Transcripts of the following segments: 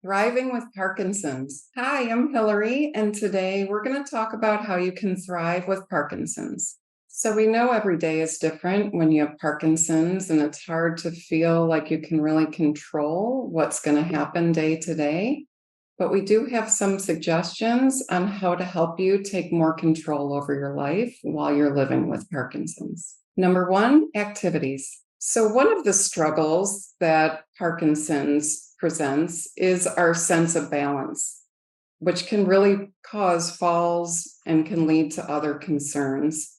Thriving with Parkinson's. Hi, I'm Hillary, and today we're going to talk about how you can thrive with Parkinson's. So, we know every day is different when you have Parkinson's, and it's hard to feel like you can really control what's going to happen day to day. But we do have some suggestions on how to help you take more control over your life while you're living with Parkinson's. Number one, activities. So, one of the struggles that Parkinson's presents is our sense of balance, which can really cause falls and can lead to other concerns.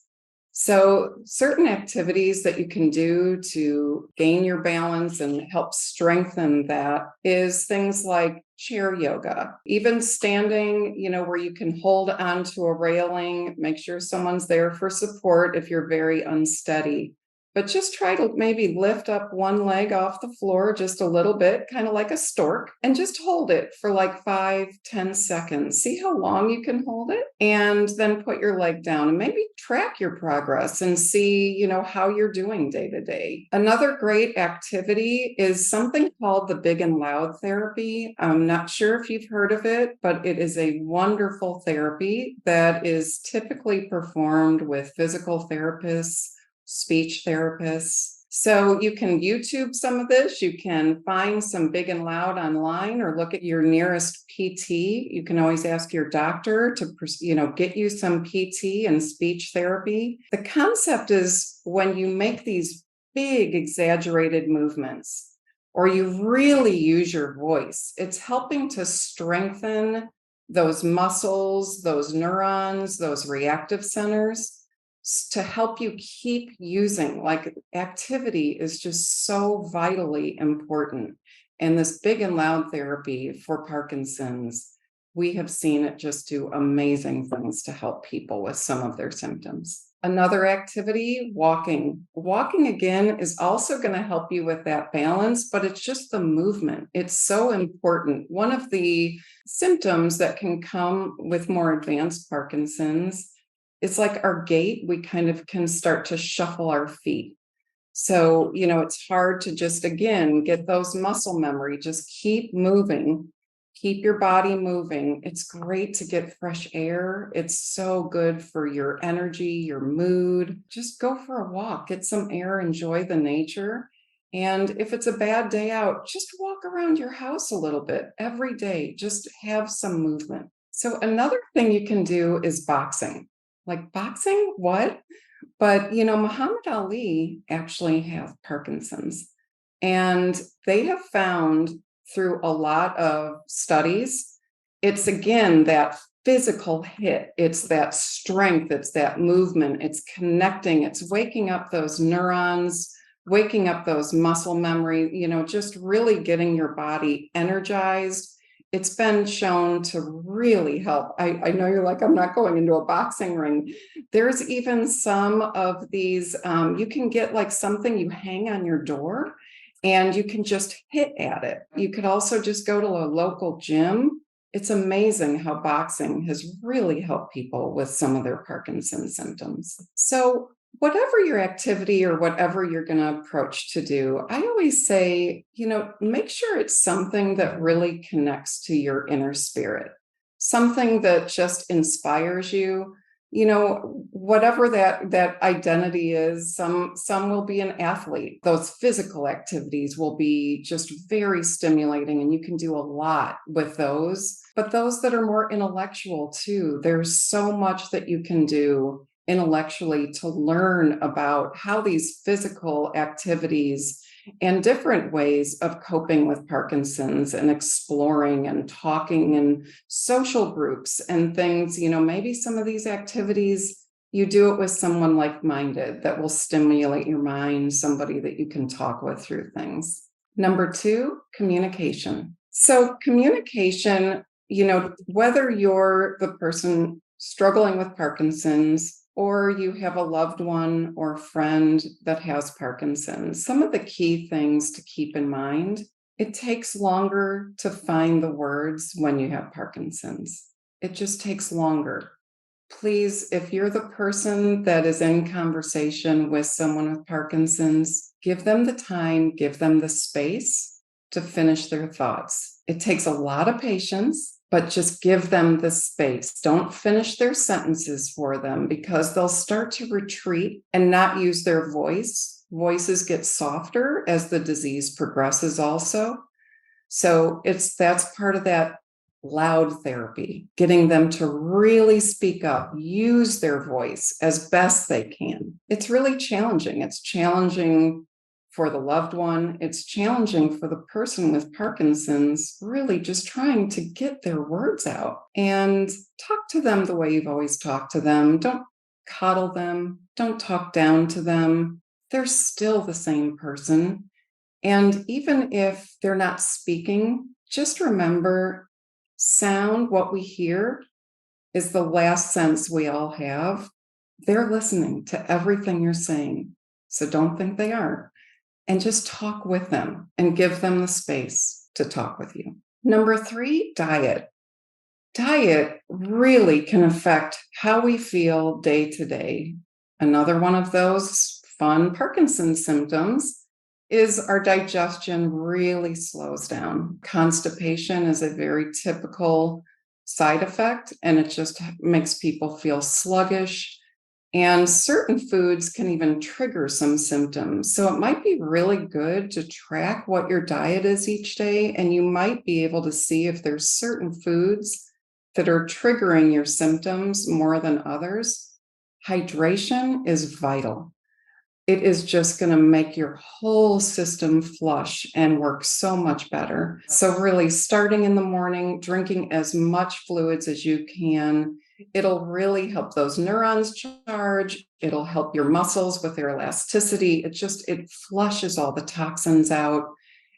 So, certain activities that you can do to gain your balance and help strengthen that is things like chair yoga, even standing, where you can hold onto a railing, make sure someone's there for support if you're very unsteady. But just try to maybe lift up one leg off the floor just a little bit, kind of like a stork, and just hold it for like 5-10 seconds. See how long you can hold it, and then put your leg down and maybe track your progress and see, how you're doing day to day. Another great activity is something called the big and loud therapy. I'm not sure if you've heard of it, but it is a wonderful therapy that is typically performed with physical therapists, speech therapists. So you can YouTube some of this. You can find some big and loud online or look at your nearest PT. You can always ask your doctor to, get you some PT and speech therapy. The concept is when you make these big exaggerated movements or you really use your voice, it's helping to strengthen those muscles, those neurons, those reactive centers, to help you keep using. Like, activity is just so vitally important. And this big and loud therapy for Parkinson's, we have seen it just do amazing things to help people with some of their symptoms. Another activity, walking. Walking again is also going to help you with that balance, but it's just the movement. It's so important. One of the symptoms that can come with more advanced Parkinson's, it's like our gait, we kind of can start to shuffle our feet. So, it's hard to just, again, get those muscle memory. Just keep moving, keep your body moving. It's great to get fresh air. It's so good for your energy, your mood. Just go for a walk, get some air, enjoy the nature. And if it's a bad day out, just walk around your house a little bit every day. Just have some movement. So another thing you can do is boxing. Like, boxing? What? But, Muhammad Ali actually has Parkinson's. And they have found through a lot of studies, it's again that physical hit. It's that strength. It's that movement. It's connecting. It's waking up those neurons, waking up those muscle memory, just really getting your body energized. It's been shown to really help. I know you're like, I'm not going into a boxing ring. There's even some of these, you can get like something you hang on your door and you can just hit at it. You could also just go to a local gym. It's amazing how boxing has really helped people with some of their Parkinson's symptoms. So whatever your activity or whatever you're going to approach to do, I always say, make sure it's something that really connects to your inner spirit, something that just inspires you. Whatever that identity is, some will be an athlete. Those physical activities will be just very stimulating, and you can do a lot with those. But those that are more intellectual too, there's so much that you can do intellectually to learn about how these physical activities and different ways of coping with Parkinson's and exploring and talking in social groups and things. Maybe some of these activities, you do it with someone like-minded that will stimulate your mind, somebody that you can talk with through things. Number two, communication. So communication, whether you're the person struggling with Parkinson's or you have a loved one or friend that has Parkinson's, some of the key things to keep in mind: it takes longer to find the words when you have Parkinson's. It just takes longer. Please, if you're the person that is in conversation with someone with Parkinson's, give them the time, give them the space to finish their thoughts. It takes a lot of patience, but just give them the space. Don't finish their sentences for them because they'll start to retreat and not use their voice. Voices get softer as the disease progresses also. So that's part of that loud therapy, getting them to really speak up, use their voice as best they can. It's really challenging. It's challenging for the loved one. It's challenging for the person with Parkinson's, really just trying to get their words out and talk to them the way you've always talked to them. Don't coddle them. Don't talk down to them. They're still the same person. And even if they're not speaking, just remember sound, what we hear, is the last sense we all have. They're listening to everything you're saying. So don't think they aren't. And just talk with them and give them the space to talk with you. Number 3, diet. Diet really can affect how we feel day to day. Another one of those fun Parkinson's symptoms is our digestion really slows down. Constipation is a very typical side effect, and it just makes people feel sluggish. And certain foods can even trigger some symptoms. So it might be really good to track what your diet is each day, and you might be able to see if there's certain foods that are triggering your symptoms more than others. Hydration is vital. It is just going to make your whole system flush and work so much better. So really starting in the morning, drinking as much fluids as you can, it'll really help those neurons charge. It'll help your muscles with their elasticity. It flushes all the toxins out,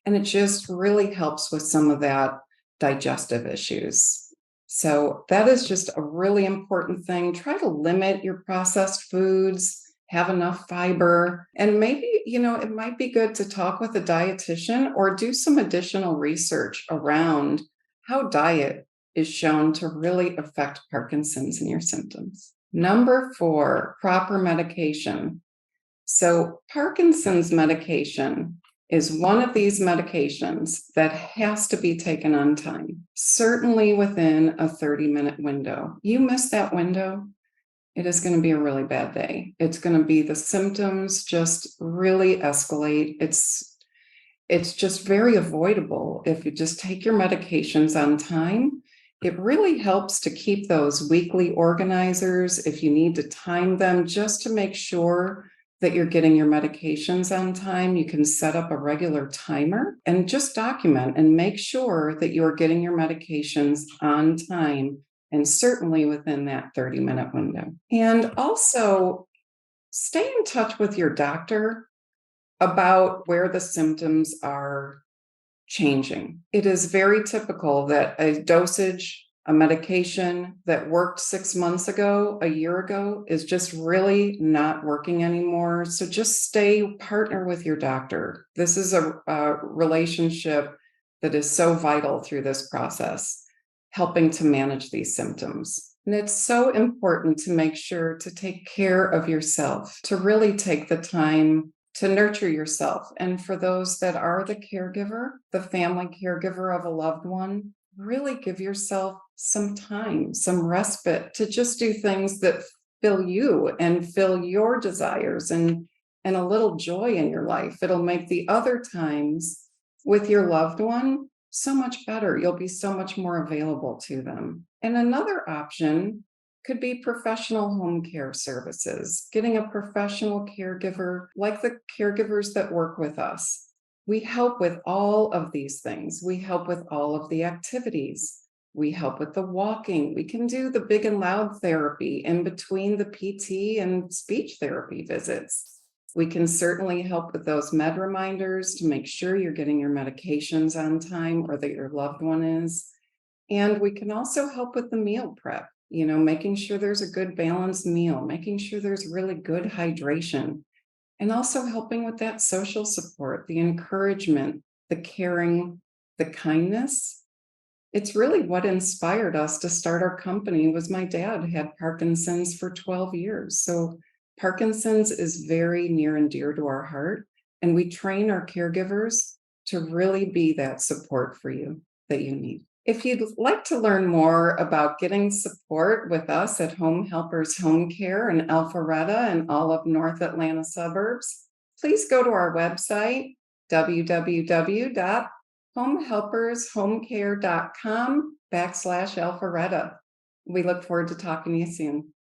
and it just really helps with some of that digestive issues. So that is just a really important thing. Try to limit your processed foods, have enough fiber, and maybe, it might be good to talk with a dietitian or do some additional research around how diet is shown to really affect Parkinson's and your symptoms. Number 4, proper medication. So Parkinson's medication is one of these medications that has to be taken on time, certainly within a 30-minute window. You miss that window, it is going to be a really bad day. It's going to be the symptoms just really escalate. It's just very avoidable if you just take your medications on time. It really helps to keep those weekly organizers if you need to time them just to make sure that you're getting your medications on time. You can set up a regular timer and just document and make sure that you're getting your medications on time, and certainly within that 30-minute window. And also stay in touch with your doctor about where the symptoms are changing. It is very typical that a dosage, a medication that worked 6 months ago, a year ago, is just really not working anymore. So just partner with your doctor. This is a relationship that is so vital through this process, helping to manage these symptoms. And it's so important to make sure to take care of yourself, to really take the time to nurture yourself. And for those that are the caregiver, the family caregiver of a loved one, really give yourself some time, some respite to just do things that fill you and fill your desires and a little joy in your life. It'll make the other times with your loved one so much better. You'll be so much more available to them. And another option could be professional home care services, getting a professional caregiver like the caregivers that work with us. We help with all of these things. We help with all of the activities. We help with the walking. We can do the big and loud therapy in between the PT and speech therapy visits. We can certainly help with those med reminders to make sure you're getting your medications on time or that your loved one is. And we can also help with the meal prep, making sure there's a good balanced meal, making sure there's really good hydration, and also helping with that social support, the encouragement, the caring, the kindness. It's really what inspired us to start our company. Was my dad had Parkinson's for 12 years. So Parkinson's is very near and dear to our heart, and we train our caregivers to really be that support for you. that you need. If you'd like to learn more about getting support with us at Home Helpers Home Care in Alpharetta and all of North Atlanta suburbs, please go to our website, www.homehelpershomecare.com/Alpharetta. We look forward to talking to you soon.